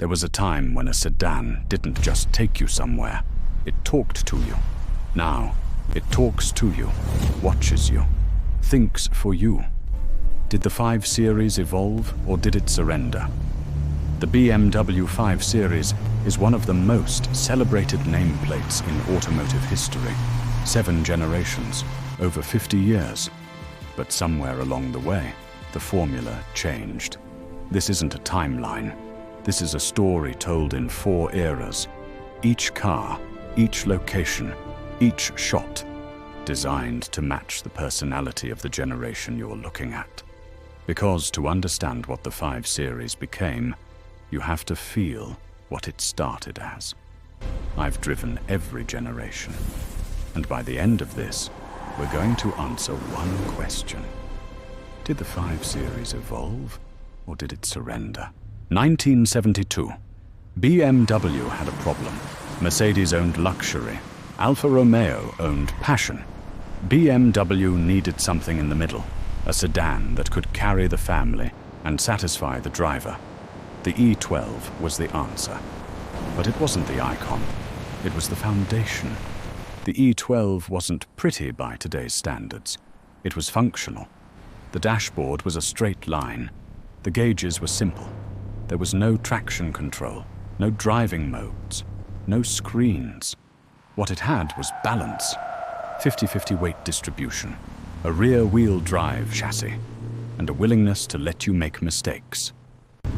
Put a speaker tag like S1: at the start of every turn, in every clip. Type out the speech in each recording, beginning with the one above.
S1: There was a time when a sedan didn't just take you somewhere, it talked to you. Now, it talks to you, watches you, thinks for you. Did the 5 Series evolve, or did it surrender? The BMW 5 Series is one of the most celebrated nameplates in automotive history. 7 generations, over 50 years. But somewhere along the way, the formula changed. This isn't a timeline. This is a story told in 4 eras. Each car, each location, each shot, designed to match the personality of the generation you're looking at. Because to understand what the 5 Series became, you have to feel what it started as. I've driven every generation, and by the end of this, we're going to answer one question. Did the 5 Series evolve, or did it surrender? 1972. BMW had a problem. Mercedes owned luxury. Alfa Romeo owned passion. BMW needed something in the middle, a sedan that could carry the family and satisfy the driver. The E12 was the answer. But it wasn't the icon. It was the foundation. The E12 wasn't pretty by today's standards. It was functional. The dashboard was a straight line. The gauges were simple. There was no traction control, no driving modes, no screens. What it had was balance, 50-50 weight distribution, a rear-wheel drive chassis, and a willingness to let you make mistakes.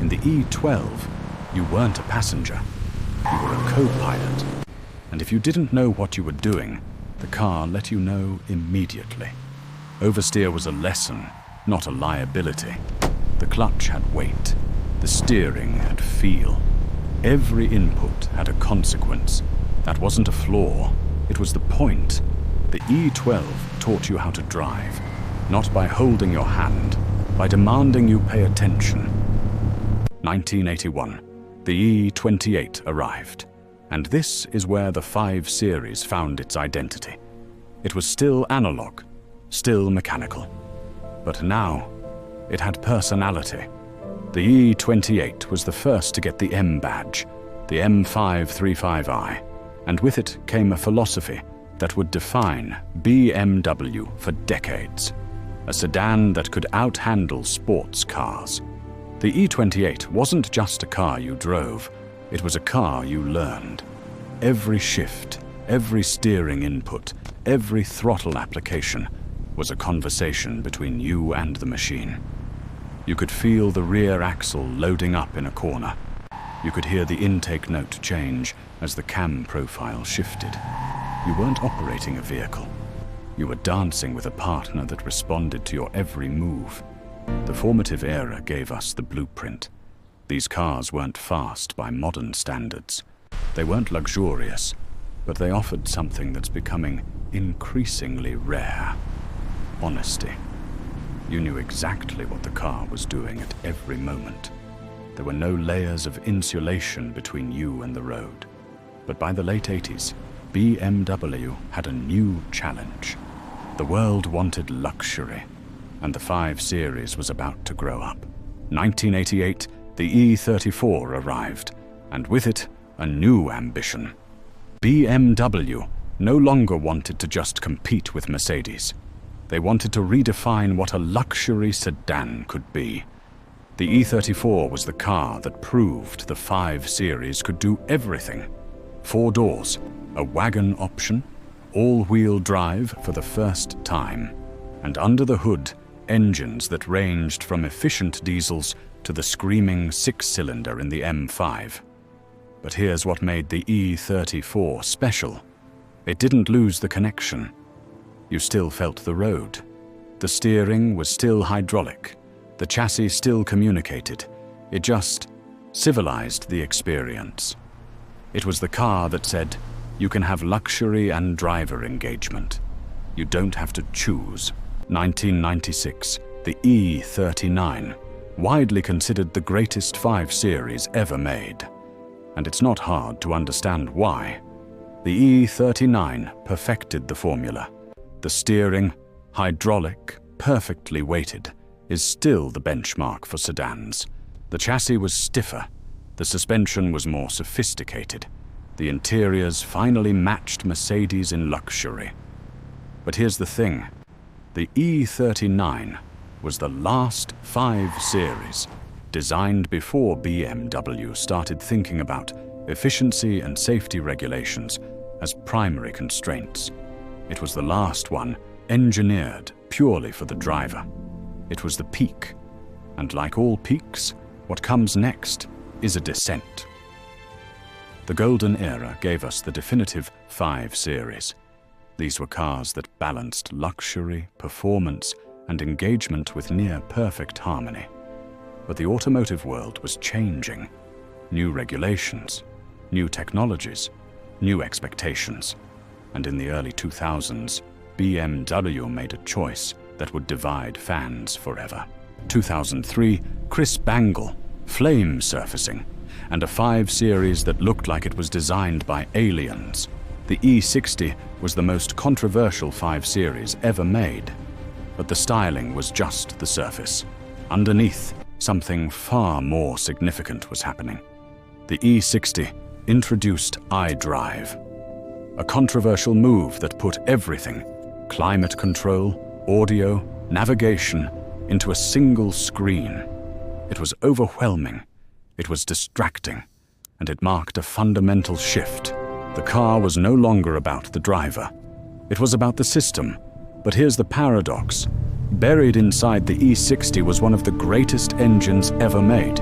S1: In the E12, you weren't a passenger. You were a co-pilot. And if you didn't know what you were doing, the car let you know immediately. Oversteer was a lesson, not a liability. The clutch had weight. The steering had feel. Every input had a consequence. That wasn't a flaw. It was the point. The E12 taught you how to drive, not by holding your hand, by demanding you pay attention. 1981. The E28 arrived. And this is where the 5 Series found its identity. It was still analog, still mechanical. But now, it had personality. The E28 was the first to get the M badge, the M535i, and with it came a philosophy that would define BMW for decades. A sedan that could out-handle sports cars. The E28 wasn't just a car you drove, it was a car you learned. Every shift, every steering input, every throttle application was a conversation between you and the machine. You could feel the rear axle loading up in a corner. You could hear the intake note change as the cam profile shifted. You weren't operating a vehicle. You were dancing with a partner that responded to your every move. The formative era gave us the blueprint. These cars weren't fast by modern standards. They weren't luxurious, but they offered something that's becoming increasingly rare. Honesty. You knew exactly what the car was doing at every moment. There were no layers of insulation between you and the road. But by the late 80s, BMW had a new challenge. The world wanted luxury, and the 5 Series was about to grow up. 1988, the E34 arrived, and with it, a new ambition. BMW no longer wanted to just compete with Mercedes. They wanted to redefine what a luxury sedan could be. The E34 was the car that proved the 5 Series could do everything. 4 doors, a wagon option, all-wheel drive for the first time, and under the hood, engines that ranged from efficient diesels to the screaming 6-cylinder in the M5. But here's what made the E34 special. It didn't lose the connection. You still felt the road. The steering was still hydraulic. The chassis still communicated. It just civilized the experience. It was the car that said, you can have luxury and driver engagement. You don't have to choose. 1996, the E39, widely considered the greatest 5 Series ever made. And it's not hard to understand why. The E39 perfected the formula. The steering, hydraulic, perfectly weighted, is still the benchmark for sedans. The chassis was stiffer, The suspension was more sophisticated. The interiors finally matched Mercedes in luxury. But here's the thing. The E39 was the last 5 Series, designed before BMW started thinking about efficiency and safety regulations as primary constraints. It was the last one engineered purely for the driver. It was the peak, and like all peaks, what comes next is a descent. The golden era gave us the definitive 5 Series. These were cars that balanced luxury, performance, and engagement with near-perfect harmony. But the automotive world was changing. New regulations, new technologies, new expectations. And in the early 2000s, BMW made a choice that would divide fans forever. 2003, Chris Bangle, flame surfacing, and a 5 Series that looked like it was designed by aliens. The E60 was the most controversial 5 Series ever made, but the styling was just the surface. Underneath, something far more significant was happening. The E60 introduced iDrive, a controversial move that put everything, climate control, audio, navigation, into a single screen. It was overwhelming, it was distracting, and it marked a fundamental shift. The car was no longer about the driver. It was about the system. But here's the paradox. Buried inside the E60 was one of the greatest engines ever made,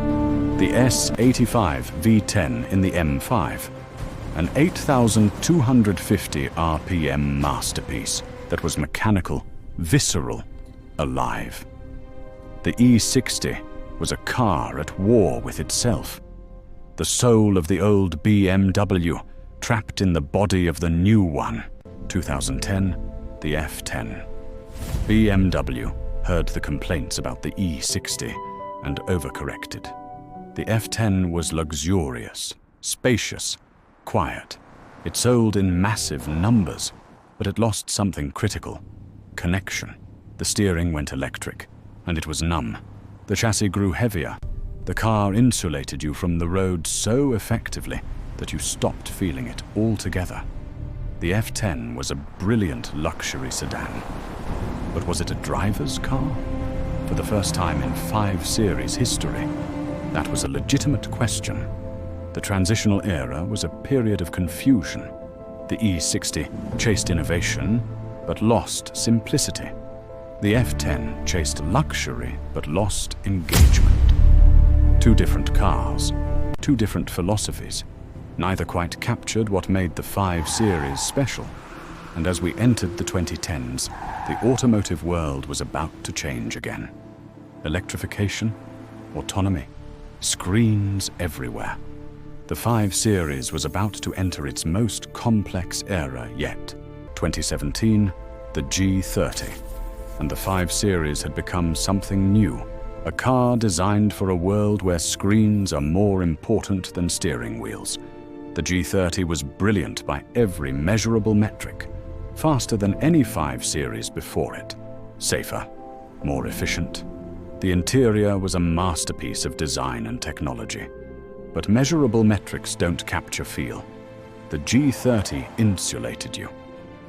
S1: the S85 V10 in the M5, an 8,250 RPM masterpiece that was mechanical, visceral, alive. The E60 was a car at war with itself. The soul of the old BMW trapped in the body of the new one. 2010, the F10. BMW heard the complaints about the E60 and overcorrected. The F10 was luxurious, spacious, quiet. It sold in massive numbers, but it lost something critical: connection. The steering went electric, and it was numb. The chassis grew heavier. The car insulated you from the road so effectively that you stopped feeling it altogether. The F10 was a brilliant luxury sedan. But was it a driver's car? For the first time in 5 Series history, that was a legitimate question. The transitional era was a period of confusion. The E60 chased innovation, but lost simplicity. The F10 chased luxury, but lost engagement. 2 different cars, 2 different philosophies. Neither quite captured what made the 5 Series special. And as we entered the 2010s, the automotive world was about to change again. Electrification, autonomy, screens everywhere. The 5 Series was about to enter its most complex era yet. 2017, the G30. And the 5 Series had become something new. A car designed for a world where screens are more important than steering wheels. The G30 was brilliant by every measurable metric, faster than any 5 Series before it, safer, more efficient. The interior was a masterpiece of design and technology. But measurable metrics don't capture feel. The G30 insulated you.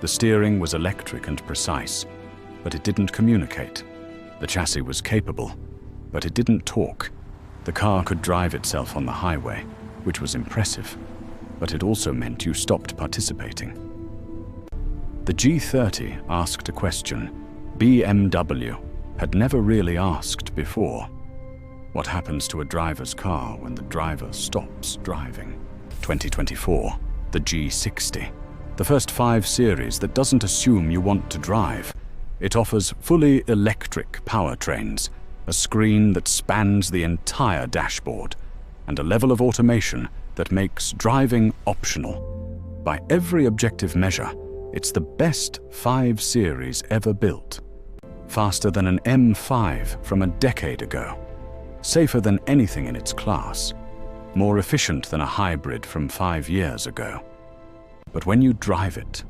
S1: The steering was electric and precise, but it didn't communicate. The chassis was capable, but it didn't talk. The car could drive itself on the highway, which was impressive, but it also meant you stopped participating. The G30 asked a question BMW had never really asked before. What happens to a driver's car when the driver stops driving? 2024, the G60. The first 5 Series that doesn't assume you want to drive. It offers fully electric powertrains, a screen that spans the entire dashboard, and a level of automation that makes driving optional. By every objective measure, it's the best 5 Series ever built. Faster than an M5 from a decade ago. Safer than anything in its class. More efficient than a hybrid from 5 years ago. But when you drive it,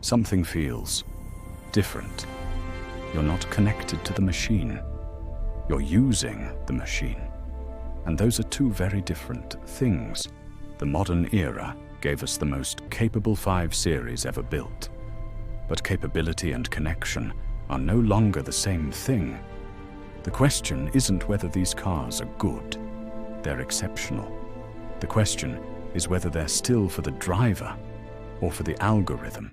S1: something feels different. You're not connected to the machine. You're using the machine. And those are two very different things. The modern era gave us the most capable 5 Series ever built. But capability and connection are no longer the same thing. The question isn't whether these cars are good. They're exceptional. The question is whether they're still for the driver or for the algorithm.